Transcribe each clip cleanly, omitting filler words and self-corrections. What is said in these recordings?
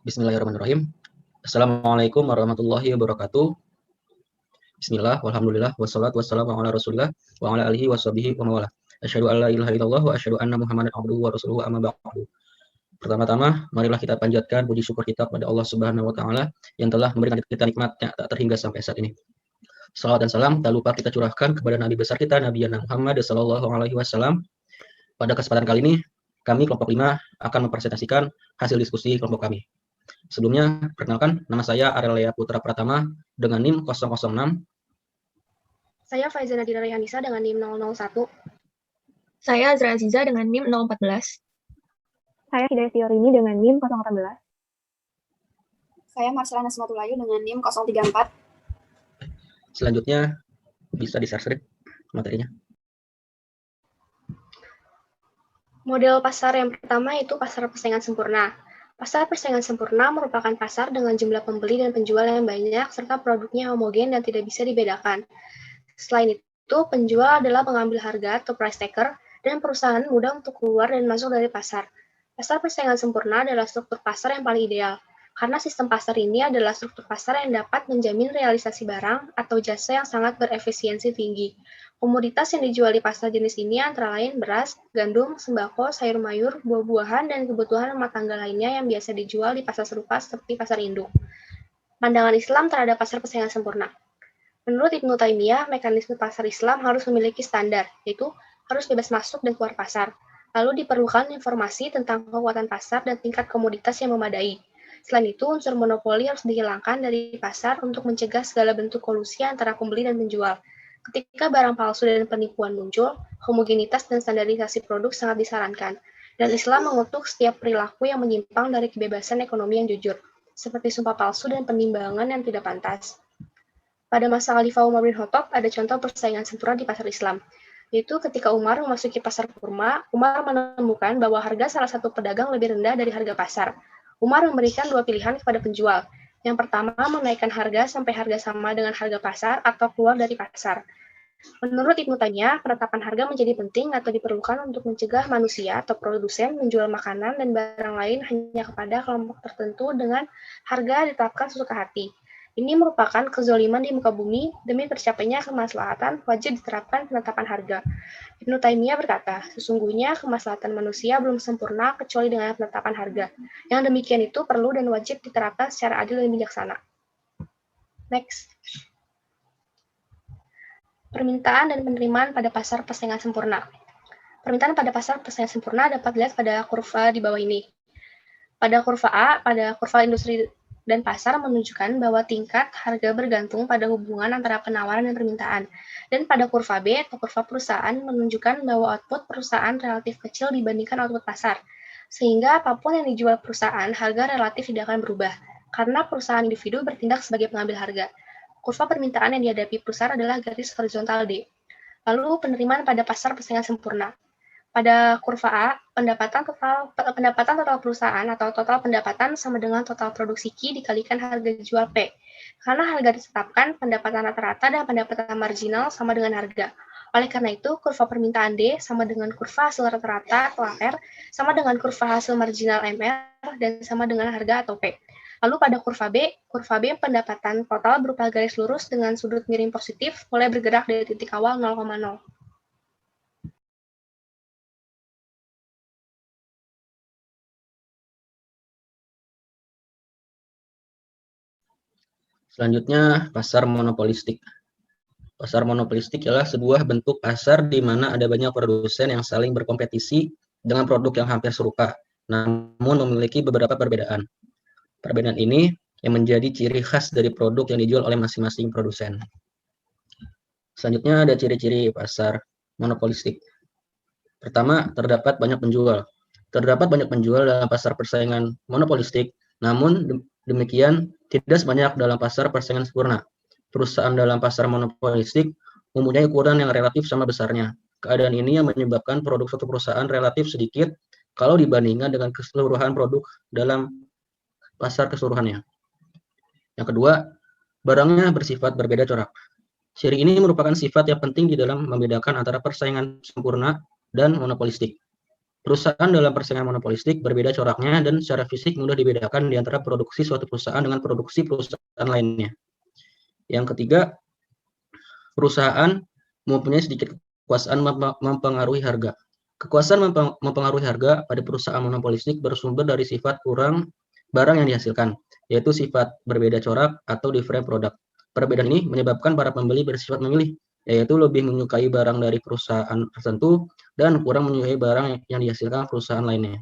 Bismillahirrahmanirrahim. Assalamualaikum warahmatullahi wabarakatuh. Bismillah, walhamdulillah, wassalatu wassalamu ala rasulillah, wa ala alihi washabihi wa mawala. Asyhadu an la ilaha illallah wa asyhadu anna muhammadan abduhu wa rasuluhu amma ba'du. Pertama-tama, marilah kita panjatkan puji syukur kita kepada Allah Subhanahu wa taala yang telah memberikan kita nikmatnya tak terhingga sampai saat ini. Salawat dan salam tak lupa kita curahkan kepada nabi besar kita Nabi Muhammad sallallahu alaihi wasallam. Pada kesempatan kali ini, kami kelompok 5 akan mempresentasikan hasil diskusi kelompok kami. Sebelumnya, perkenalkan, nama saya Arelia Putra Pratama dengan NIM 006. Saya Faiza Nadira Rehanisa dengan NIM 001. Saya Azra Aziza dengan NIM 014. Saya Hidayah Fiorini dengan NIM 018. Saya Marcelana Sematulayu dengan NIM 034. Selanjutnya, bisa di-share materinya. Model pasar yang pertama yaitu pasar persaingan sempurna. Pasar persaingan sempurna merupakan pasar dengan jumlah pembeli dan penjual yang banyak, serta produknya homogen dan tidak bisa dibedakan. Selain itu, penjual adalah pengambil harga atau price taker, dan perusahaan mudah untuk keluar dan masuk dari pasar. Pasar persaingan sempurna adalah struktur pasar yang paling ideal, karena sistem pasar ini adalah struktur pasar yang dapat menjamin realisasi barang atau jasa yang sangat berefisiensi tinggi. Komoditas yang dijual di pasar jenis ini antara lain beras, gandum, sembako, sayur mayur, buah-buahan, dan kebutuhan rumah tangga lainnya yang biasa dijual di pasar serupa seperti pasar induk. Pandangan Islam terhadap pasar persaingan sempurna. Menurut Ibnu Taimiyah, mekanisme pasar Islam harus memiliki standar, yaitu harus bebas masuk dan keluar pasar. Lalu diperlukan informasi tentang kekuatan pasar dan tingkat komoditas yang memadai. Selain itu, unsur monopoli harus dihilangkan dari pasar untuk mencegah segala bentuk kolusi antara pembeli dan penjual. Ketika barang palsu dan penipuan muncul, homogenitas dan standarisasi produk sangat disarankan, dan Islam mengutuk setiap perilaku yang menyimpang dari kebebasan ekonomi yang jujur, seperti sumpah palsu dan penimbangan yang tidak pantas. Pada masa Khalifah Umar bin Khattab, ada contoh persaingan sempurna di pasar Islam, yaitu ketika Umar memasuki pasar kurma, Umar menemukan bahwa harga salah satu pedagang lebih rendah dari harga pasar. Umar memberikan dua pilihan kepada penjual. Yang pertama, menaikkan harga sampai harga sama dengan harga pasar atau keluar dari pasar. Menurut Ibnu Taimiyah, penetapan harga menjadi penting atau diperlukan untuk mencegah manusia atau produsen menjual makanan dan barang lain hanya kepada kelompok tertentu dengan harga ditetapkan sesuka hati. Ini merupakan kezoliman di muka bumi, demi tercapainya kemaslahatan wajib diterapkan penetapan harga. Ibnu Taimiyah berkata, sesungguhnya kemaslahatan manusia belum sempurna kecuali dengan penetapan harga. Yang demikian itu perlu dan wajib diterapkan secara adil dan bijaksana. Next. Permintaan dan penerimaan pada pasar persaingan sempurna. Permintaan pada pasar persaingan sempurna dapat dilihat pada kurva di bawah ini. Pada kurva A, pada kurva industri dan pasar menunjukkan bahwa tingkat harga bergantung pada hubungan antara penawaran dan permintaan. Dan pada kurva B atau kurva perusahaan menunjukkan bahwa output perusahaan relatif kecil dibandingkan output pasar. Sehingga apapun yang dijual perusahaan, harga relatif tidak akan berubah, karena perusahaan individu bertindak sebagai pengambil harga. Kurva permintaan yang dihadapi perusahaan adalah garis horizontal D. Lalu penerimaan pada pasar persaingan sempurna. Pada kurva A, pendapatan total perusahaan atau total pendapatan sama dengan total produksi Q dikalikan harga jual P. Karena harga ditetapkan, pendapatan rata-rata dan pendapatan marginal sama dengan harga. Oleh karena itu, kurva permintaan D sama dengan kurva hasil rata-rata atau AR, sama dengan kurva hasil marginal MR, dan sama dengan harga atau P. Lalu pada kurva B pendapatan total berupa garis lurus dengan sudut miring positif mulai bergerak dari titik awal 0,0. Selanjutnya, pasar monopolistik. Pasar monopolistik adalah sebuah bentuk pasar di mana ada banyak produsen yang saling berkompetisi dengan produk yang hampir serupa, namun memiliki beberapa perbedaan. Perbedaan ini yang menjadi ciri khas dari produk yang dijual oleh masing-masing produsen. Selanjutnya ada ciri-ciri pasar monopolistik. Pertama, terdapat banyak penjual. Terdapat banyak penjual dalam pasar persaingan monopolistik, namun demikian tidak sebanyak dalam pasar persaingan sempurna. Perusahaan dalam pasar monopolistik mempunyai ukuran yang relatif sama besarnya. Keadaan ini yang menyebabkan produk suatu perusahaan relatif sedikit kalau dibandingkan dengan keseluruhan produk dalam pasar keseluruhannya. Yang kedua, barangnya bersifat berbeda corak. Ciri ini merupakan sifat yang penting di dalam membedakan antara persaingan sempurna dan monopolistik. Perusahaan dalam persaingan monopolistik berbeda coraknya dan secara fisik mudah dibedakan di antara produksi suatu perusahaan dengan produksi perusahaan lainnya. Yang ketiga, perusahaan mempunyai sedikit kekuasaan mempengaruhi harga. Kekuasaan mempengaruhi harga pada perusahaan monopolistik bersumber dari sifat kurang barang yang dihasilkan, yaitu sifat berbeda corak atau different product. Perbedaan ini menyebabkan para pembeli bersifat memilih, yaitu lebih menyukai barang dari perusahaan tertentu dan kurang menyukai barang yang dihasilkan perusahaan lainnya.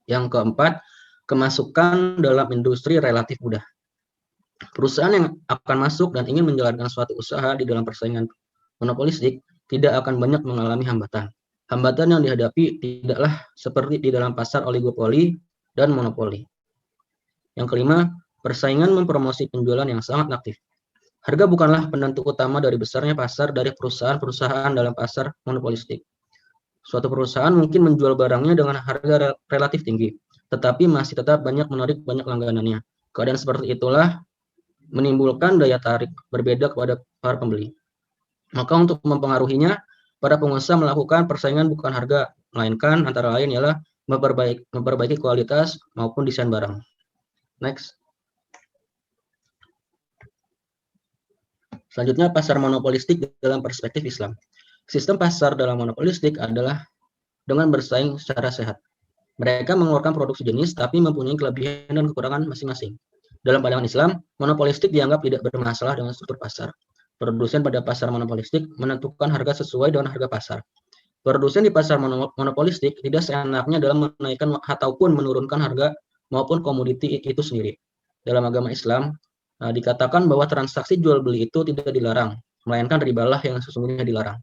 Yang keempat, kemasukan dalam industri relatif mudah. Perusahaan yang akan masuk dan ingin menjalankan suatu usaha di dalam persaingan monopolistik tidak akan banyak mengalami hambatan. Hambatan yang dihadapi tidaklah seperti di dalam pasar oligopoli dan monopoli. Yang kelima, persaingan mempromosi penjualan yang sangat aktif. Harga bukanlah penentu utama dari besarnya pasar dari perusahaan-perusahaan dalam pasar monopolistik. Suatu perusahaan mungkin menjual barangnya dengan harga relatif tinggi, tetapi masih tetap menarik banyak langganannya. Keadaan seperti itulah menimbulkan daya tarik berbeda kepada para pembeli. Maka untuk mempengaruhinya, para pengusaha melakukan persaingan bukan harga, melainkan antara lain ialah memperbaiki kualitas maupun desain barang. Next. Selanjutnya, pasar monopolistik dalam perspektif Islam. Sistem pasar dalam monopolistik adalah dengan bersaing secara sehat. Mereka mengeluarkan produk sejenis tapi mempunyai kelebihan dan kekurangan masing-masing. Dalam pandangan Islam, monopolistik dianggap tidak bermasalah dengan struktur pasar. Produsen pada pasar monopolistik menentukan harga sesuai dengan harga pasar. Produsen di pasar monopolistik tidak seenaknya dalam menaikkan ataupun menurunkan harga maupun komoditi itu sendiri. Dalam agama Islam, dikatakan bahwa transaksi jual beli itu tidak dilarang, melainkan ribalah yang sesungguhnya dilarang.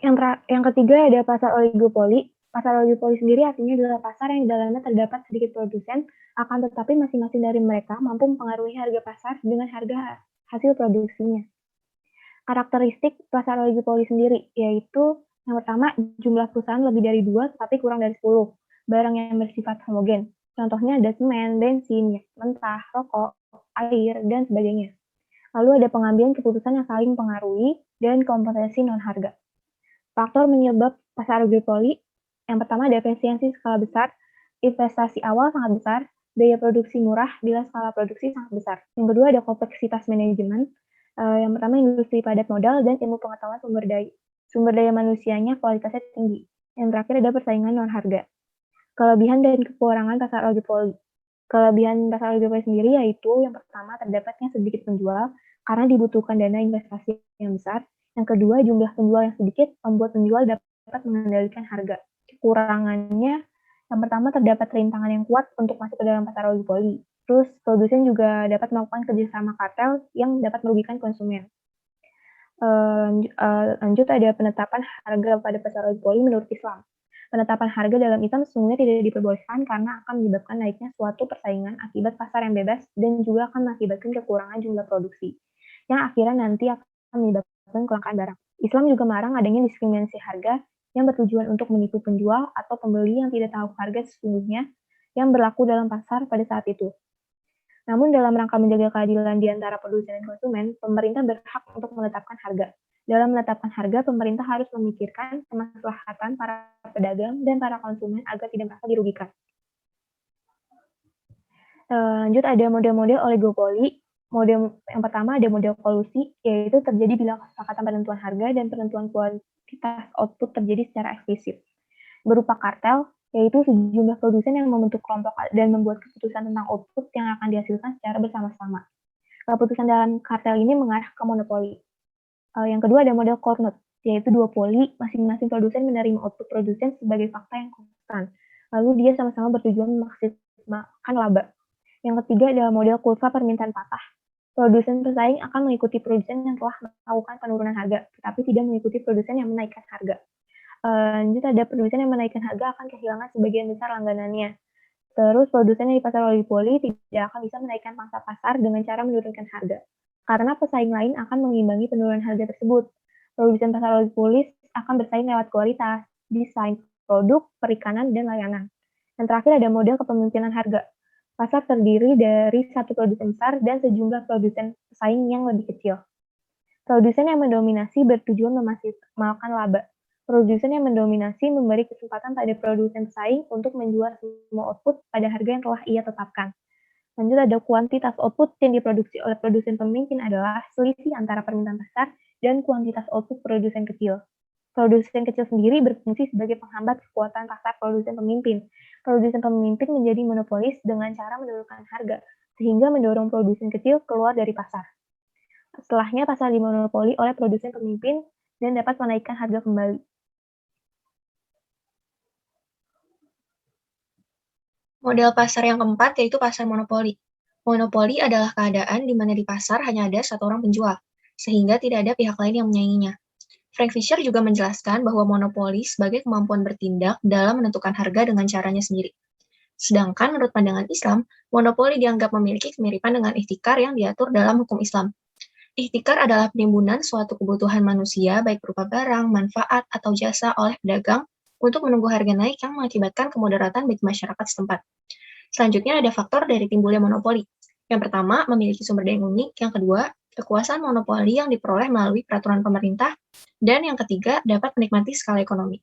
Yang ketiga ada pasar oligopoli. Pasar oligopoli sendiri artinya adalah pasar yang di dalamnya terdapat sedikit produsen, akan tetapi masing-masing dari mereka mampu mempengaruhi harga pasar dengan harga hasil produksinya. Karakteristik pasar oligopoli sendiri yaitu yang pertama, jumlah perusahaan lebih dari 2 tapi kurang dari 10. Barang yang bersifat homogen. Contohnya ada semen, bensin, mentah, rokok, air, dan sebagainya. Lalu ada pengambilan keputusan yang saling mempengaruhi dan kompetisi non-harga. Faktor menyebab pasar oligopoli, yang pertama ada efisiensi skala besar, investasi awal sangat besar, biaya produksi murah bila skala produksi sangat besar. Yang kedua ada kompleksitas manajemen, yang pertama industri padat modal dan ilmu pengetahuan sumber daya manusianya kualitasnya tinggi. Yang terakhir ada persaingan non-harga. Kelebihan dan kekurangan pasar oligopoli. Kelebihan pasar oligopoli sendiri yaitu yang pertama terdapatnya sedikit penjual karena dibutuhkan dana investasi yang besar. Yang kedua jumlah penjual yang sedikit membuat penjual dapat mengendalikan harga. Kekurangannya yang pertama terdapat rintangan yang kuat untuk masuk ke dalam pasar oligopoli. Terus produsen juga dapat melakukan kerjasama kartel yang dapat merugikan konsumen. Lanjut ada penetapan harga pada pasar oligopoli menurut Islam. Penetapan harga dalam Islam sesungguhnya tidak diperbolehkan karena akan menyebabkan naiknya suatu persaingan akibat pasar yang bebas dan juga akan mengakibatkan kekurangan jumlah produksi, yang akhirnya nanti akan menyebabkan kelangkaan barang. Islam juga melarang adanya diskriminasi harga yang bertujuan untuk menipu penjual atau pembeli yang tidak tahu harga sesungguhnya yang berlaku dalam pasar pada saat itu. Namun dalam rangka menjaga keadilan di antara produsen dan konsumen, pemerintah berhak untuk menetapkan harga. Dalam menetapkan harga, pemerintah harus memikirkan kemaslahatan para pedagang dan para konsumen agar tidak merasa dirugikan. Lanjut ada model-model oligopoli. Model yang pertama ada model kolusi, yaitu terjadi bila kesepakatan penentuan harga dan penentuan kuantitas output terjadi secara eksplisit. Berupa kartel, yaitu sejumlah produsen yang membentuk kelompok dan membuat keputusan tentang output yang akan dihasilkan secara bersama-sama. Keputusan dalam kartel ini mengarah ke monopoli. Yang kedua ada model cornet, yaitu duopoli, masing-masing produsen menerima output produsen sebagai fakta yang konstan. Lalu dia sama-sama bertujuan memaksimalkan laba. Yang ketiga adalah model kurva permintaan patah. Produsen pesaing akan mengikuti produsen yang telah melakukan penurunan harga, tetapi tidak mengikuti produsen yang menaikkan harga. Lanjut ada produsen yang menaikkan harga akan kehilangan sebagian besar langganannya. Terus produsen yang di pasar oligopoli tidak akan bisa menaikkan pangsa pasar dengan cara menurunkan harga. Karena pesaing lain akan mengimbangi penurunan harga tersebut. Produsen pasar oligopoli akan bersaing lewat kualitas, desain, produk, perikanan, dan layanan. Yang terakhir ada model kepemimpinan harga. Pasar terdiri dari satu produsen besar dan sejumlah produsen pesaing yang lebih kecil. Produsen yang mendominasi bertujuan memaksimalkan laba. Produsen yang mendominasi memberi kesempatan pada produsen pesaing untuk menjual semua output pada harga yang telah ia tetapkan. Lanjut, ada kuantitas output yang diproduksi oleh produsen pemimpin adalah selisih antara permintaan pasar dan kuantitas output produsen kecil. Produsen kecil sendiri berfungsi sebagai penghambat kekuatan pasar produsen pemimpin. Produsen pemimpin menjadi monopolis dengan cara menurunkan harga, sehingga mendorong produsen kecil keluar dari pasar. Setelahnya, pasar dimonopoli oleh produsen pemimpin dan dapat menaikkan harga kembali. Model pasar yang keempat yaitu pasar monopoli. Monopoli adalah keadaan di mana di pasar hanya ada satu orang penjual, sehingga tidak ada pihak lain yang menyainginya. Frank Fisher juga menjelaskan bahwa monopoli sebagai kemampuan bertindak dalam menentukan harga dengan caranya sendiri. Sedangkan menurut pandangan Islam, monopoli dianggap memiliki kemiripan dengan ihtikar yang diatur dalam hukum Islam. Ihtikar adalah penimbunan suatu kebutuhan manusia baik berupa barang, manfaat, atau jasa oleh pedagang untuk menunggu harga naik yang mengakibatkan kemudaratan bagi masyarakat setempat. Selanjutnya ada faktor dari timbulnya monopoli. Yang pertama, memiliki sumber daya yang unik. Yang kedua, kekuasaan monopoli yang diperoleh melalui peraturan pemerintah. Dan yang ketiga, dapat menikmati skala ekonomi.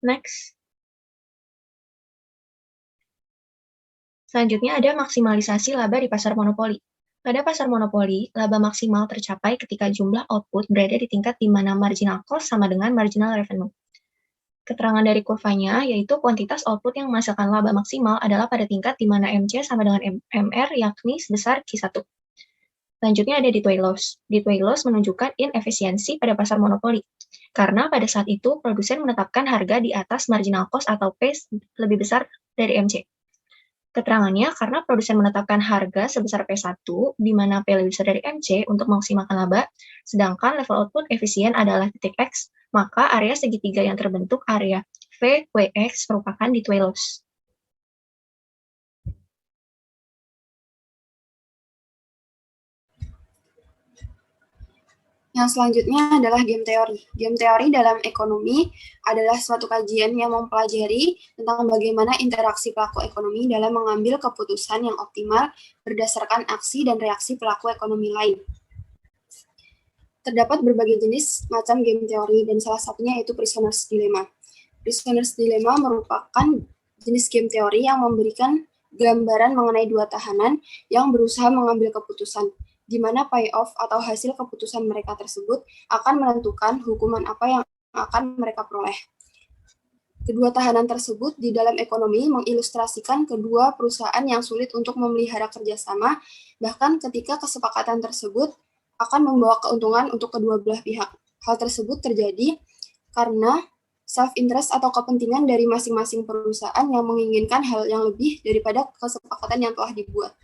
Next. Selanjutnya ada maksimalisasi laba di pasar monopoli. Pada pasar monopoli, laba maksimal tercapai ketika jumlah output berada di tingkat di mana marginal cost sama dengan marginal revenue. Keterangan dari kurvanya yaitu kuantitas output yang menghasilkan laba maksimal adalah pada tingkat di mana MC sama dengan MR yakni sebesar Q1. Selanjutnya ada Dithway Loss. Dithway Loss menunjukkan inefisiensi pada pasar monopoli. Karena pada saat itu produsen menetapkan harga di atas marginal cost atau P lebih besar dari MC. Keterangannya, karena produsen menetapkan harga sebesar P1, di mana P lebih besar dari MC untuk memaksimalkan laba, sedangkan level output efisien adalah titik X, maka area segitiga yang terbentuk area VWX merupakan Dithway Loss. Yang selanjutnya adalah game teori. Game teori dalam ekonomi adalah suatu kajian yang mempelajari tentang bagaimana interaksi pelaku ekonomi dalam mengambil keputusan yang optimal berdasarkan aksi dan reaksi pelaku ekonomi lain. Terdapat berbagai jenis macam game teori dan salah satunya yaitu Prisoner's Dilemma. Prisoner's Dilemma merupakan jenis game teori yang memberikan gambaran mengenai dua tahanan yang berusaha mengambil keputusan, di mana payoff atau hasil keputusan mereka tersebut akan menentukan hukuman apa yang akan mereka peroleh. Kedua tahanan tersebut di dalam ekonomi mengilustrasikan kedua perusahaan yang sulit untuk memelihara kerjasama, bahkan ketika kesepakatan tersebut akan membawa keuntungan untuk kedua belah pihak. Hal tersebut terjadi karena self-interest atau kepentingan dari masing-masing perusahaan yang menginginkan hal yang lebih daripada kesepakatan yang telah dibuat.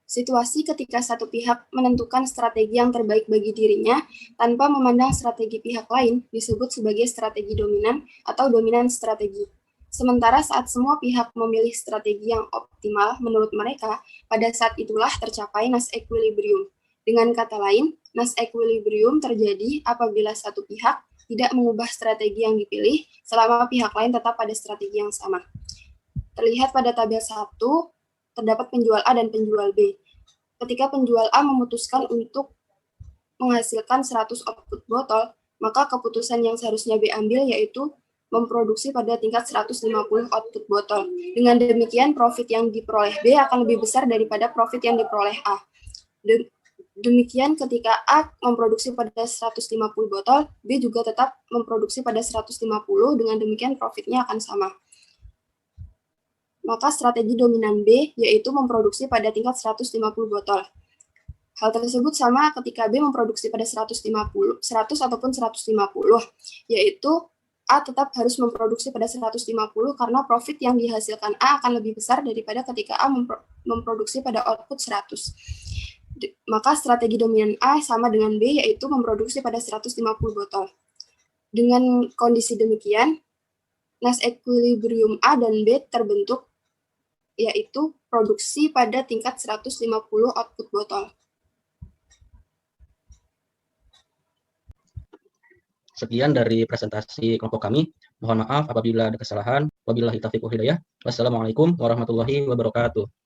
Situasi ketika satu pihak menentukan strategi yang terbaik bagi dirinya tanpa memandang strategi pihak lain disebut sebagai strategi dominan atau dominan strategi. Sementara saat semua pihak memilih strategi yang optimal menurut mereka, pada saat itulah tercapai Nash equilibrium. Dengan kata lain, Nash equilibrium terjadi apabila satu pihak tidak mengubah strategi yang dipilih selama pihak lain tetap pada strategi yang sama. Terlihat pada tabel 1, terdapat penjual A dan penjual B. Ketika penjual A memutuskan untuk menghasilkan 100 output botol, maka keputusan yang seharusnya B ambil yaitu memproduksi pada tingkat 150 output botol. Dengan demikian, profit yang diperoleh B akan lebih besar daripada profit yang diperoleh A. Demikian ketika A memproduksi pada 150 botol, B juga tetap memproduksi pada 150, dengan demikian profitnya akan sama. Maka strategi dominan B yaitu memproduksi pada tingkat 150 botol. Hal tersebut sama ketika B memproduksi pada 100 ataupun 150, yaitu A tetap harus memproduksi pada 150 karena profit yang dihasilkan A akan lebih besar daripada ketika A memproduksi pada output 100. Maka strategi dominan A sama dengan B yaitu memproduksi pada 150 botol. Dengan kondisi demikian, Nash equilibrium A dan B terbentuk, yaitu produksi pada tingkat 150 output botol. Sekian dari presentasi kelompok kami. Mohon maaf apabila ada kesalahan. Wabillahi taufiq wal hidayah. Wassalamualaikum warahmatullahi wabarakatuh.